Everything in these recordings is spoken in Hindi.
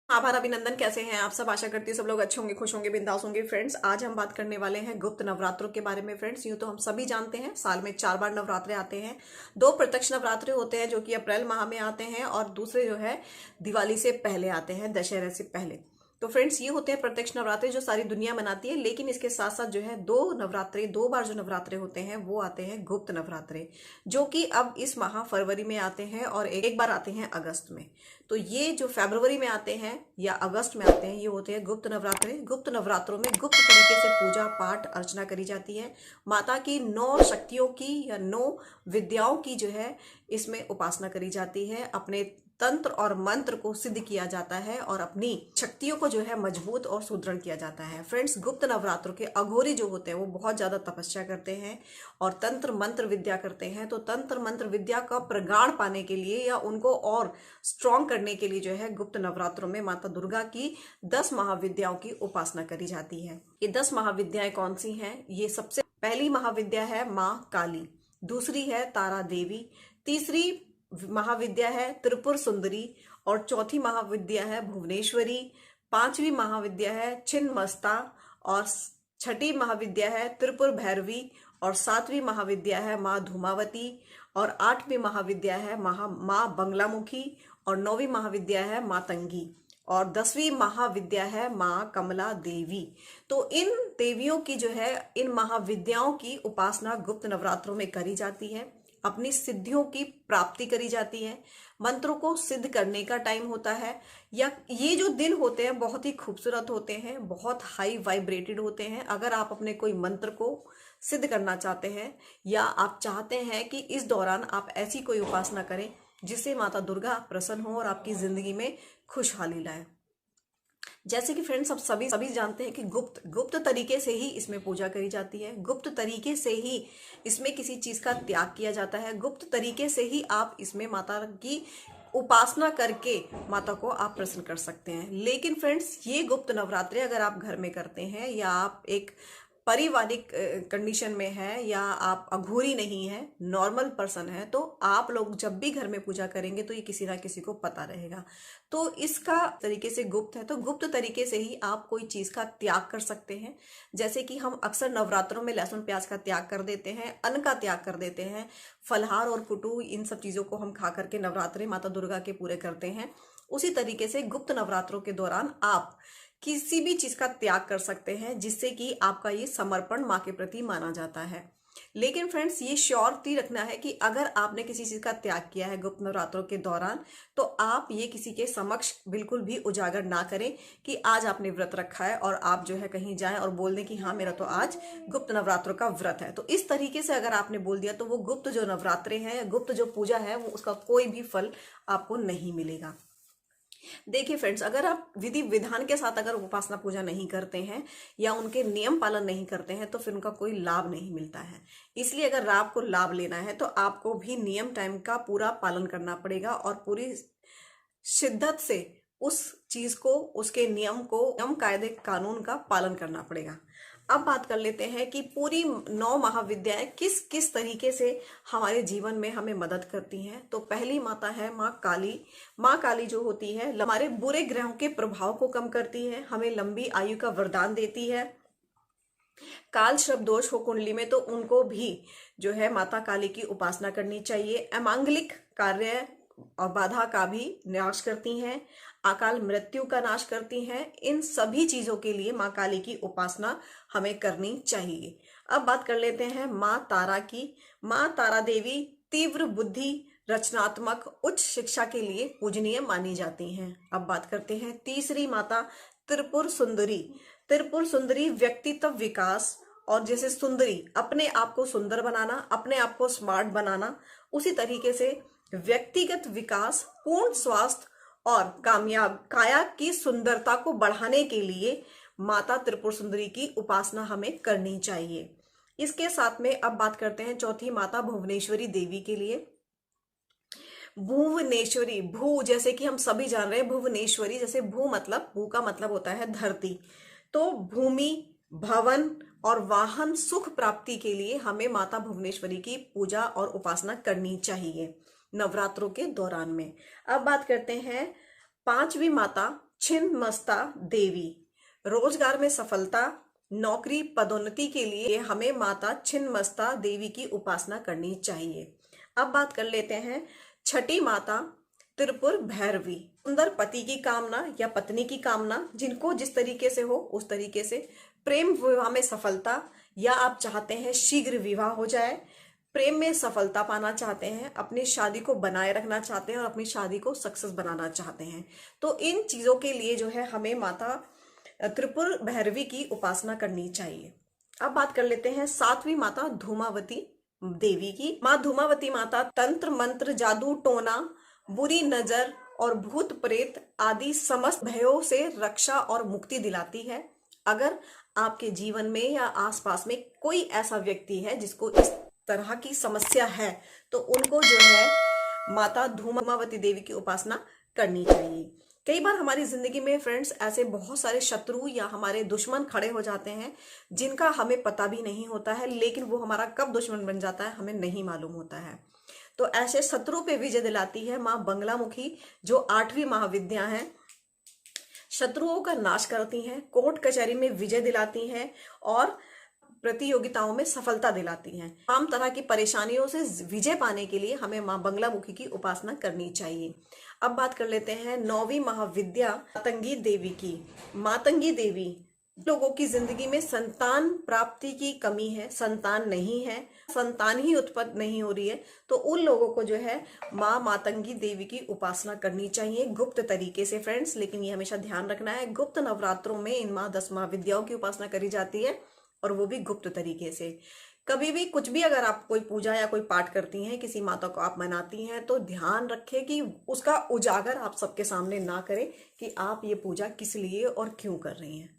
आभार अभिनंदन। कैसे हैं आप सब? आशा करती हूँ सब लोग अच्छे होंगे, खुश होंगे, बिंदास होंगे। फ्रेंड्स, आज हम बात करने वाले हैं गुप्त नवरात्रों के बारे में। फ्रेंड्स, यूं तो हम सभी जानते हैं साल में 4 बार नवरात्रे आते हैं। 2 प्रत्यक्ष नवरात्रे होते हैं जो कि अप्रैल माह में आते हैं, और दूसरे जो है दिवाली से पहले आते हैं, दशहरे से पहले। तो फ्रेंड्स, ये होते हैं प्रत्यक्ष नवरात्रे जो सारी दुनिया मनाती है। लेकिन इसके साथ साथ जो है 2 बार जो नवरात्रे होते हैं वो आते हैं गुप्त नवरात्रे, जो कि अब इस माह फरवरी में आते हैं और एक बार आते हैं अगस्त में। तो ये जो फरवरी में आते हैं या अगस्त में आते हैं, ये होते हैं गुप्त नवरात्रे। गुप्त नवरात्रों में गुप्त तरीके से पूजा पाठ अर्चना करी जाती है। माता की 9 शक्तियों की या 9 विद्याओं की जो है इसमें उपासना करी जाती है। अपने तंत्र और मंत्र को सिद्ध किया जाता है और अपनी शक्तियों को जो है मजबूत और सुदृढ़ किया जाता है। फ्रेंड्स, गुप्त नवरात्रों के अघोरी जो होते हैं वो बहुत ज्यादा तपस्या करते हैं और तंत्र मंत्र विद्या करते हैं। तो तंत्र मंत्र विद्या का प्रगाढ़ पाने के लिए या उनको और स्ट्रॉन्ग करने के लिए जो है गुप्त नवरात्रों में माता दुर्गा की 10 महाविद्याओं की उपासना करी जाती है। ये 10 महाविद्याएं कौन सी हैं? ये सबसे पहली महाविद्या है माँ काली, दूसरी है तारा देवी, तीसरी महाविद्या है त्रिपुर सुंदरी, और चौथी महाविद्या है भुवनेश्वरी, पांचवी महाविद्या है छिन्नमस्ता, और छठी महाविद्या है त्रिपुर भैरवी, और सातवीं महाविद्या है माँ धूमावती, और आठवीं महाविद्या है माँ बंगलामुखी, और 9वीं महाविद्या है माँ तंगी, और 10वीं महाविद्या है माँ कमला देवी। तो इन देवियों की जो है इन महाविद्याओं की उपासना गुप्त नवरात्रों में करी जाती है। अपनी सिद्धियों की प्राप्ति करी जाती है। मंत्रों को सिद्ध करने का टाइम होता है, या ये जो दिन होते हैं बहुत ही खूबसूरत होते हैं, बहुत हाई वाइब्रेटेड होते हैं। अगर आप अपने कोई मंत्र को सिद्ध करना चाहते हैं या आप चाहते हैं कि इस दौरान आप ऐसी कोई उपासना करें जिससे माता दुर्गा प्रसन्न हो और आपकी जिंदगी में खुशहाली लाए। जैसे कि फ्रेंड्स, अब सभी जानते हैं कि गुप्त तरीके से ही इसमें पूजा करी जाती है। गुप्त तरीके से ही इसमें किसी चीज का त्याग किया जाता है। गुप्त तरीके से ही आप इसमें माता की उपासना करके माता को आप प्रसन्न कर सकते हैं। लेकिन फ्रेंड्स, ये गुप्त नवरात्रे अगर आप घर में करते हैं या आप एक पारिवारिक कंडीशन में है या आप अघोरी नहीं है, नॉर्मल पर्सन है, तो आप लोग जब भी घर में पूजा करेंगे तो ये किसी ना किसी को पता रहेगा। तो इसका तरीके से गुप्त है, तो गुप्त तरीके से ही आप कोई चीज का त्याग कर सकते हैं। जैसे कि हम अक्सर नवरात्रों में लहसुन प्याज का त्याग कर देते हैं, अन्न का त्याग कर देते हैं, फलहार और कुटू इन सब चीजों को हम खा करके नवरात्रे माता दुर्गा के पूरे करते हैं। उसी तरीके से गुप्त नवरात्रों के दौरान आप किसी भी चीज का त्याग कर सकते हैं जिससे कि आपका ये समर्पण माँ के प्रति माना जाता है। लेकिन फ्रेंड्स, ये श्योरिटी रखना है कि अगर आपने किसी चीज का त्याग किया है गुप्त नवरात्रों के दौरान, तो आप ये किसी के समक्ष बिल्कुल भी उजागर ना करें कि आज आपने व्रत रखा है और आप जो है कहीं जाएं और बोल दें कि हाँ, मेरा तो आज गुप्त नवरात्रों का व्रत है। तो इस तरीके से अगर आपने बोल दिया तो वो गुप्त जो नवरात्रे हैं, गुप्त जो पूजा है, वो उसका कोई भी फल आपको नहीं मिलेगा। देखिए फ्रेंड्स, अगर आप विधि विधान के साथ अगर उपासना पूजा नहीं करते हैं या उनके नियम पालन नहीं करते हैं तो फिर उनका कोई लाभ नहीं मिलता है। इसलिए अगर आपको लाभ लेना है तो आपको भी नियम टाइम का पूरा पालन करना पड़ेगा और पूरी शिद्दत से उस चीज को, उसके नियम को, नियम कायदे कानून का पालन करना पड़ेगा। अब बात कर लेते हैं कि पूरी 9 महाविद्याएं किस किस तरीके से हमारे जीवन में हमें मदद करती हैं। तो पहली माता है माँ काली। माँ काली जो होती है हमारे बुरे ग्रहों के प्रभाव को कम करती है, हमें लंबी आयु का वरदान देती है। काल शब्द दोष हो कुंडली में तो उनको भी जो है माता काली की उपासना करनी चाहिए। अमांगलिक कार्य और बाधा का भी नाश करती हैं, अकाल मृत्यु का नाश करती हैं। इन सभी चीजों के लिए माँ काली की उपासना हमें करनी चाहिए। अब बात कर लेते हैं माँ तारा की। माँ तारा देवी तीव्र बुद्धि, रचनात्मक, उच्च शिक्षा के लिए पूजनीय मानी जाती हैं। अब बात करते हैं तीसरी माता त्रिपुर सुंदरी। त्रिपुर सुंदरी व्यक्तित्व विकास और जैसे सुंदरी अपने आप को सुंदर बनाना, अपने आप को स्मार्ट बनाना, उसी तरीके से व्यक्तिगत विकास, पूर्ण स्वास्थ्य और कामयाब काया की सुंदरता को बढ़ाने के लिए माता त्रिपुर सुंदरी की उपासना हमें करनी चाहिए। इसके साथ में अब बात करते हैं चौथी माता भुवनेश्वरी देवी के लिए। भुवनेश्वरी, भू जैसे कि हम सभी जान रहे हैं, भुवनेश्वरी जैसे भू का मतलब होता है धरती। तो भूमि, भवन और वाहन सुख प्राप्ति के लिए हमें माता भुवनेश्वरी की पूजा और उपासना करनी चाहिए नवरात्रों के दौरान में। अब बात करते हैं पांचवी माता छिन्नमस्ता देवी। रोजगार में सफलता, नौकरी, पदोन्नति के लिए हमें माता छिन्नमस्ता देवी की उपासना करनी चाहिए। अब बात कर लेते हैं छठी माता त्रिपुर भैरवी। सुंदर पति की कामना या पत्नी की कामना, जिनको जिस तरीके से हो उस तरीके से। प्रेम विवाह में सफलता, या आप चाहते हैं शीघ्र विवाह हो जाए, प्रेम में सफलता पाना चाहते हैं, अपनी शादी को बनाए रखना चाहते हैं और अपनी शादी को सक्सेस बनाना चाहते हैं, तो इन चीजों के लिए जो है हमें माता त्रिपुर भैरवी की उपासना करनी चाहिए। अब बात कर लेते हैं सातवीं माता धूमावती देवी की। माँ धूमावती माता तंत्र मंत्र, जादू टोना, बुरी नजर और भूत प्रेत आदि समस्त भयों से रक्षा और मुक्ति दिलाती है। अगर आपके जीवन में या आसपास में कोई ऐसा व्यक्ति है जिसको इस तरह की समस्या है, तो उनको जो है माता धूमावती देवी की उपासना करनी चाहिए। कई बार हमारी जिंदगी में फ्रेंड्स ऐसे बहुत सारे शत्रु या हमारे दुश्मन खड़े हो जाते हैं जिनका हमें पता भी नहीं होता है, लेकिन वो हमारा कब दुश्मन बन जाता है हमें नहीं मालूम होता है। तो ऐसे शत्रु पे विजय दिलाती है माँ बंगलामुखी, जो 8वीं महाविद्या है। शत्रुओं का नाश करती हैं, कोर्ट कचहरी में विजय दिलाती हैं और प्रतियोगिताओं में सफलता दिलाती हैं। तमाम तरह की परेशानियों से विजय पाने के लिए हमें माँ बंगलामुखी की उपासना करनी चाहिए। अब बात कर लेते हैं 9वीं महाविद्या मातंगी देवी की। मातंगी देवी, लोगों की जिंदगी में संतान प्राप्ति की कमी है, संतान नहीं है, संतान ही उत्पन्न नहीं हो रही है, तो उन लोगों को जो है माँ मातंगी देवी की उपासना करनी चाहिए गुप्त तरीके से फ्रेंड्स। लेकिन ये हमेशा ध्यान रखना है, गुप्त नवरात्रों में इन माँ 10 महाविद्याओं की उपासना करी जाती है और वो भी गुप्त तरीके से। कभी भी कुछ भी अगर आप कोई पूजा या कोई पाठ करती हैं, किसी माता को आप मनाती हैं, तो ध्यान रखें कि उसका उजागर आप सबके सामने ना करें कि आप ये पूजा किस लिए और क्यों कर रही हैं।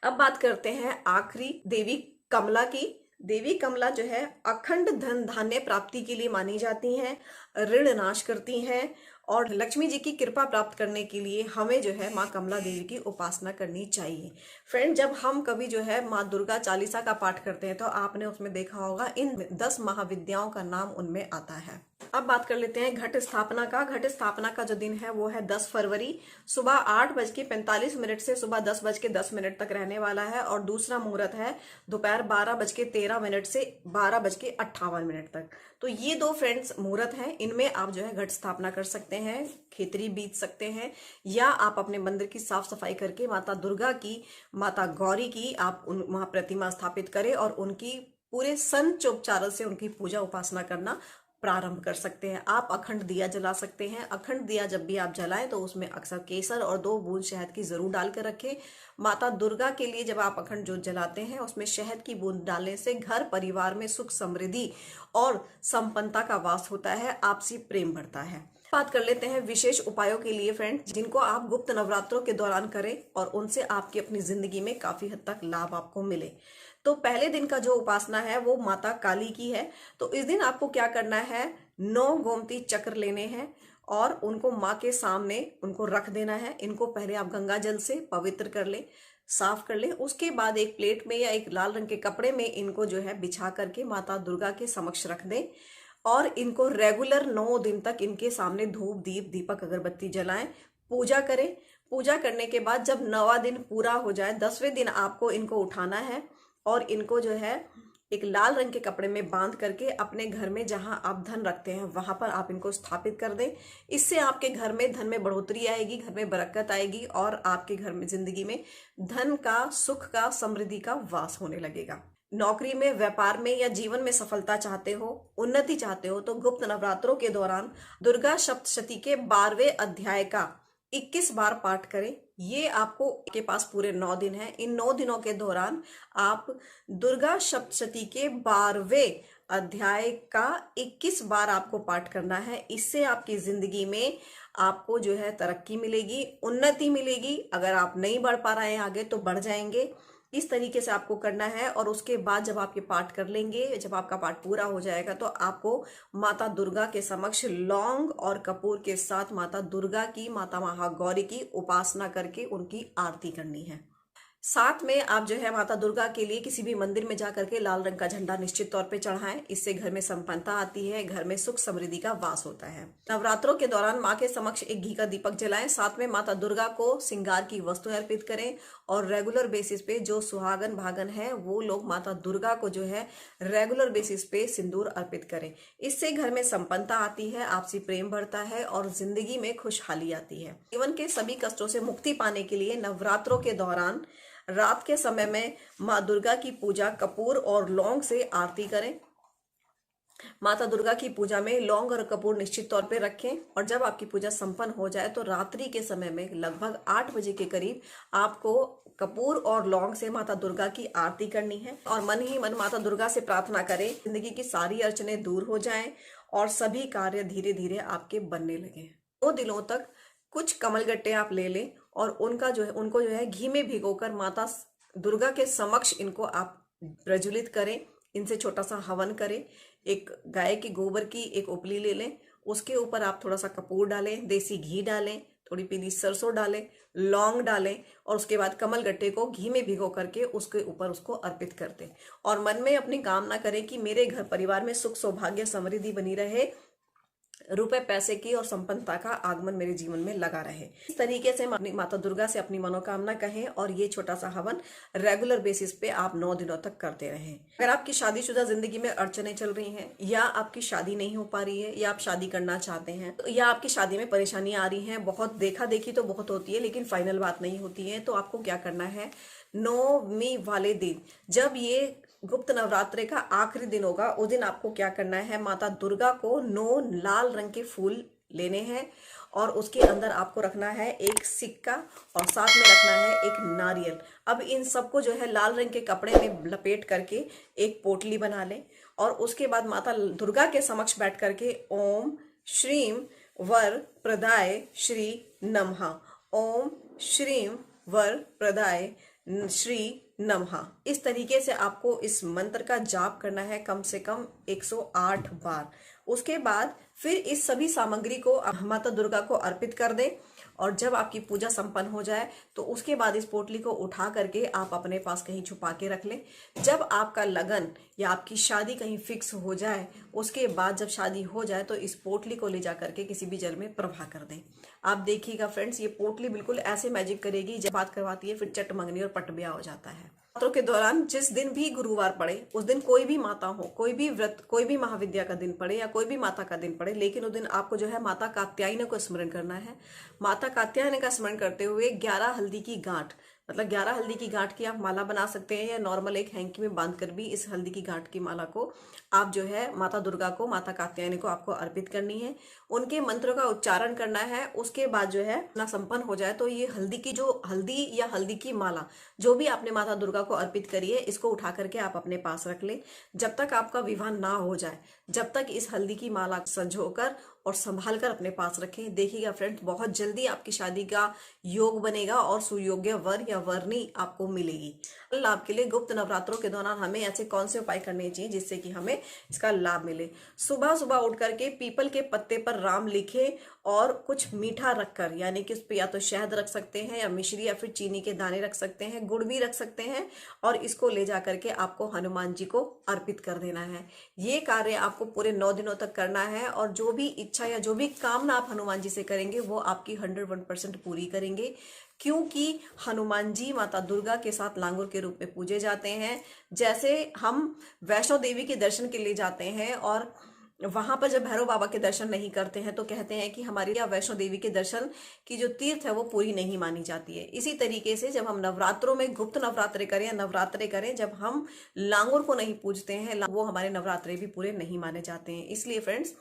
अब बात करते हैं आखिरी देवी कमला की। देवी कमला जो है अखंड धन धान्य प्राप्ति के लिए मानी जाती हैं, ऋण नाश करती हैं और लक्ष्मी जी की कृपा प्राप्त करने के लिए हमें जो है माँ कमला देवी की उपासना करनी चाहिए। फ्रेंड, जब हम कभी जो है माँ दुर्गा चालीसा का पाठ करते हैं तो आपने उसमें देखा होगा इन 10 महाविद्याओं का नाम उनमें आता है। अब बात कर लेते हैं घट स्थापना का। घट स्थापना का जो दिन है वो है 10 फरवरी, सुबह 8:45 से सुबह 10:10 तक रहने वाला है और दूसरा मुहूर्त है दोपहर 12:13 से 12:58 तक। तो ये 2 फ्रेंड्स मुहूर्त हैं, इनमें आप जो है घट स्थापना कर सकते हैं, खेतरी बीज सकते हैं, या आप अपने मंदिर की साफ सफाई करके माता दुर्गा की, माता गौरी की आप वहां प्रतिमा स्थापित करें और उनकी पूरे संचोपचार से उनकी पूजा उपासना करना प्रारंभ कर सकते हैं। आप अखंड दिया जला सकते हैं। अखंड दिया जब भी आप जलाएं तो उसमें अक्सर केसर और 2 बूंद शहद की जरूर डाल कर रखें। माता दुर्गा के लिए जब आप अखंड ज्योत जलाते हैं उसमें शहद की बूंद डालने से घर परिवार में सुख समृद्धि और संपन्नता का वास होता है, आपसी प्रेम बढ़ता है। बात कर लेते हैं विशेष उपायों के लिए फ्रेंड्स, जिनको आप गुप्त नवरात्रों के दौरान करें और उनसे आपकी अपनी जिंदगी में काफी हद तक लाभ आपको मिले। तो पहले दिन का जो उपासना है वो माता काली की है। तो इस दिन आपको क्या करना है, 9 गोमती चक्र लेने हैं और उनको माँ के सामने उनको रख देना है। इनको पहले आप गंगा जल से पवित्र कर ले, साफ कर ले। उसके बाद एक प्लेट में या एक लाल रंग के कपड़े में इनको जो है बिछा करके माता दुर्गा के समक्ष रख दें और इनको रेगुलर 9 दिन तक इनके सामने धूप दीप दीपक अगरबत्ती जलाएं, पूजा करें। पूजा करने के बाद जब 9वां दिन पूरा हो जाए, 10वें दिन आपको इनको उठाना है और इनको जो है एक लाल रंग के कपड़े में बांध करके अपने घर में जहां आप धन रखते हैं वहां पर आप इनको स्थापित कर दें। इससे आपके घर में धन में बढ़ोतरी आएगी, घर में बरकत आएगी और आपके घर में जिंदगी में धन का, सुख का, समृद्धि का वास होने लगेगा। नौकरी में, व्यापार में या जीवन में सफलता चाहते हो, उन्नति चाहते हो, तो गुप्त नवरात्रों के दौरान दुर्गा सप्तशती के 12वें अध्याय का 21 बार पाठ करें। ये आपको के पास पूरे 9 दिन है। इन 9 दिनों के दौरान आप दुर्गा सप्तशती के 12वें अध्याय का 21 बार आपको पाठ करना है। इससे आपकी जिंदगी में आपको जो है तरक्की मिलेगी, उन्नति मिलेगी। अगर आप नहीं बढ़ पा रहे हैं आगे तो बढ़ जाएंगे। इस तरीके से आपको करना है और उसके बाद जब आप ये पाठ कर लेंगे, जब आपका पाठ पूरा हो जाएगा तो आपको माता दुर्गा के समक्ष लौंग और कपूर के साथ माता दुर्गा की, माता महागौरी की उपासना करके उनकी आरती करनी है। साथ में आप जो है माता दुर्गा के लिए किसी भी मंदिर में जाकर के लाल रंग का झंडा निश्चित तौर पे चढ़ाएं। इससे घर में संपन्नता आती है, घर में सुख समृद्धि का वास होता है। नवरात्रों के दौरान माँ के समक्ष एक घी का दीपक जलाएं। साथ में माता दुर्गा को श्रृंगार की वस्तुएं अर्पित करें और रेगुलर बेसिस पे जो सुहागन भागन है वो लोग माता दुर्गा को जो है रेगुलर बेसिस पे सिंदूर अर्पित करें। इससे घर में संपन्नता आती है, आपसी प्रेम बढ़ता है और जिंदगी में खुशहाली आती है। जीवन के सभी कष्टों से मुक्ति पाने के लिए नवरात्रों के दौरान रात के समय में माँ दुर्गा की पूजा कपूर और लौंग से आरती करें। माता दुर्गा की पूजा में लौंग और कपूर निश्चित तौर पे रखें और जब आपकी पूजा संपन्न हो जाए तो रात्रि के समय में लगभग 8 बजे के करीब आपको कपूर और लौंग से माता दुर्गा की आरती करनी है और मन ही मन माता दुर्गा से प्रार्थना करें जिंदगी की सारी अड़चने दूर हो जाएं और सभी कार्य धीरे धीरे आपके बनने लगे। 2 दिनों तक कुछ कमलगट्टे आप ले लें और उनको जो है घी में भिगोकर माता दुर्गा के समक्ष इनको आप प्रज्वलित करें। इनसे छोटा सा हवन करें। एक गाय के गोबर की एक उपली ले लें, उसके ऊपर आप थोड़ा सा कपूर डालें, देसी घी डालें, थोड़ी पीली सरसों डालें, लौंग डालें और उसके बाद कमलगट्टे को घी में भिगो करके उसके ऊपर उसको अर्पित कर दें और मन में अपनी कामना करें कि मेरे घर परिवार में सुख सौभाग्य समृद्धि बनी रहे, रुपए पैसे की और संपन्नता का आगमन मेरे जीवन में लगा रहे। इस तरीके से माता दुर्गा से अपनी मनोकामना कहें और ये छोटा सा हवन रेगुलर बेसिस पे आप 9 दिनों तक करते रहें। अगर आपकी शादीशुदा जिंदगी में अड़चने चल रही हैं या आपकी शादी नहीं हो पा रही है या आप शादी करना चाहते हैं या आपकी शादी में परेशानी आ रही है, बहुत देखा देखी तो बहुत होती है लेकिन फाइनल बात नहीं होती है, तो आपको क्या करना है, 9वीं वाले दिन जब ये गुप्त नवरात्रे का आखिरी दिन होगा उस दिन आपको क्या करना है, माता दुर्गा को 9 लाल रंग के फूल लेने हैं और उसके अंदर आपको रखना है एक सिक्का और साथ में रखना है एक नारियल। अब इन सबको जो है लाल रंग के कपड़े में लपेट करके एक पोटली बना लें और उसके बाद माता दुर्गा के समक्ष बैठ करके ओम श्रीम वर प्रदाय श्री नमः, ओम श्रीम वर प्रदाय श्री नमः, इस तरीके से आपको इस मंत्र का जाप करना है कम से कम 108 बार। उसके बाद फिर इस सभी सामग्री को माता दुर्गा को अर्पित कर दें और जब आपकी पूजा संपन्न हो जाए तो उसके बाद इस पोटली को उठा करके आप अपने पास कहीं छुपा के रख लें। जब आपका लगन या आपकी शादी कहीं फिक्स हो जाए उसके बाद जब शादी हो जाए तो इस पोटली को ले जा करके किसी भी जल में प्रवाह कर दें। आप देखिएगा फ्रेंड्स, ये पोटली बिल्कुल ऐसे मैजिक करेगी, जब बात करवाती है फिर चट मंगनी और पट ब्याह हो जाता है। नवरात्रों के दौरान जिस दिन भी गुरुवार पड़े उस दिन कोई भी माता हो, कोई भी व्रत, कोई भी महाविद्या का दिन पड़े या कोई भी माता का दिन पड़े, लेकिन उस दिन आपको जो है माता कात्यायनी को स्मरण करना है। माता कात्यायनी का स्मरण करते हुए 11 हल्दी की गांठ, मतलब 11 हल्दी की गांठ की आप माला बना सकते हैं या नॉर्मल एक हैंकी में बांधकर भी इस हल्दी की गांठ की माला को आप जो है माता दुर्गा को, माता कात्यायनी को आपको अर्पित करनी है। उनके मंत्रों का उच्चारण करना है। उसके बाद जो है ना संपन्न हो जाए तो ये हल्दी या हल्दी की माला जो भी आपने माता दुर्गा को अर्पित करी है इसको उठा करके आप अपने पास रख लें। जब तक आपका विवाह ना हो जाए जब तक इस हल्दी की माला संजोकर और संभाल कर अपने पास रखें। देखिएगा फ्रेंड्स, बहुत जल्दी आपकी शादी का योग बनेगा और सुयोग्य वर या वरनी आपको मिलेगी। लाभ के लिए गुप्त नवरात्रों के दौरान हमें ऐसे कौन से उपाय करने चाहिए जिससे कि हमें इसका लाभ मिले। सुबह सुबह उठ करके पीपल के पत्ते पर राम लिखे और कुछ मीठा रखकर, यानी कि उस पर या तो शहद रख सकते हैं या मिश्री या फिर चीनी के दाने रख सकते हैं, गुड़ भी रख सकते हैं और इसको ले जा करके आपको हनुमान जी को अर्पित कर देना है। ये कार्य आपको पूरे 9 दिनों तक करना है और जो भी इच्छा या जो भी कामना आप हनुमान जी से करेंगे वो आपकी 101% पूरी करेंगे, क्योंकि हनुमान जी माता दुर्गा के साथ लांगुर के रूप में पूजे जाते हैं। जैसे हम वैष्णो देवी के दर्शन के लिए जाते हैं और वहां पर जब भैरव बाबा के दर्शन नहीं करते हैं तो कहते हैं कि हमारी या वैष्णो देवी के दर्शन की जो तीर्थ है वो पूरी नहीं मानी जाती है। इसी तरीके से जब हम नवरात्रों में गुप्त नवरात्रे करें या नवरात्रे करें, जब हम लांगुर को नहीं पूजते हैं वो हमारे नवरात्रे भी पूरे नहीं माने जाते हैं। इसलिए फ्रेंड्स,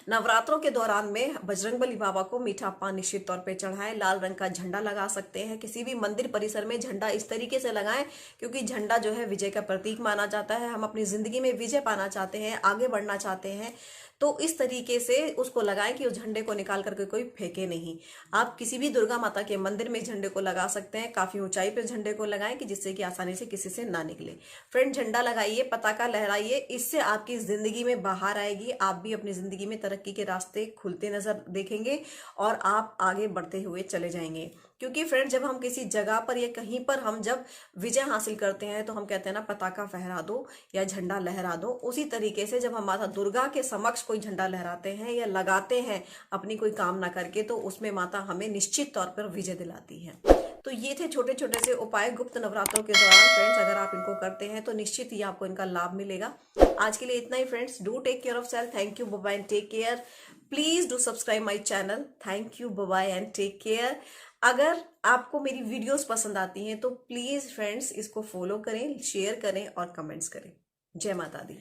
नवरात्रों के दौरान में बजरंगबली बाबा को मीठा पान निश्चित तौर पे चढ़ाएं। लाल रंग का झंडा लगा सकते हैं। किसी भी मंदिर परिसर में झंडा इस तरीके से लगाएं क्योंकि झंडा जो है विजय का प्रतीक माना जाता है। हम अपनी जिंदगी में विजय पाना चाहते हैं, आगे बढ़ना चाहते हैं तो इस तरीके से उसको लगाएं कि उस झंडे को निकाल करके कोई फेंके नहीं। आप किसी भी दुर्गा माता के मंदिर में झंडे को लगा सकते हैं, काफी ऊंचाई पर झंडे को लगाएं कि जिससे कि आसानी से किसी से ना निकले। फ्रेंड, झंडा लगाइए, पताका लहराइए, इससे आपकी जिंदगी में बाहर आएगी, आप भी अपनी जिंदगी में तरक्की के रास्ते खुलते नजर देखेंगे और आप आगे बढ़ते हुए चले जाएंगे। क्योंकि फ्रेंड, जब हम किसी जगह पर या कहीं पर हम जब विजय हासिल करते हैं तो हम कहते हैं ना, पताका फहरा दो या झंडा लहरा दो। उसी तरीके से जब हम माता दुर्गा के समक्ष कोई झंडा लहराते हैं या लगाते हैं अपनी कोई कामना करके, तो उसमें माता हमें निश्चित तौर पर विजय दिलाती है। तो ये थे छोटे छोटे से उपाय गुप्त नवरात्रों के दौरान। फ्रेंड्स, अगर आप इनको करते हैं तो निश्चित ही आपको इनका लाभ मिलेगा। आज के लिए इतना ही friends. Do take care of self. Thank you, bye and take care. Please do subscribe my channel. Thank you, bye and take care. अगर आपको मेरी वीडियोस पसंद आती हैं तो प्लीज फ्रेंड्स इसको फॉलो करें, शेयर करें और कमेंट्स करें। जय माता दी।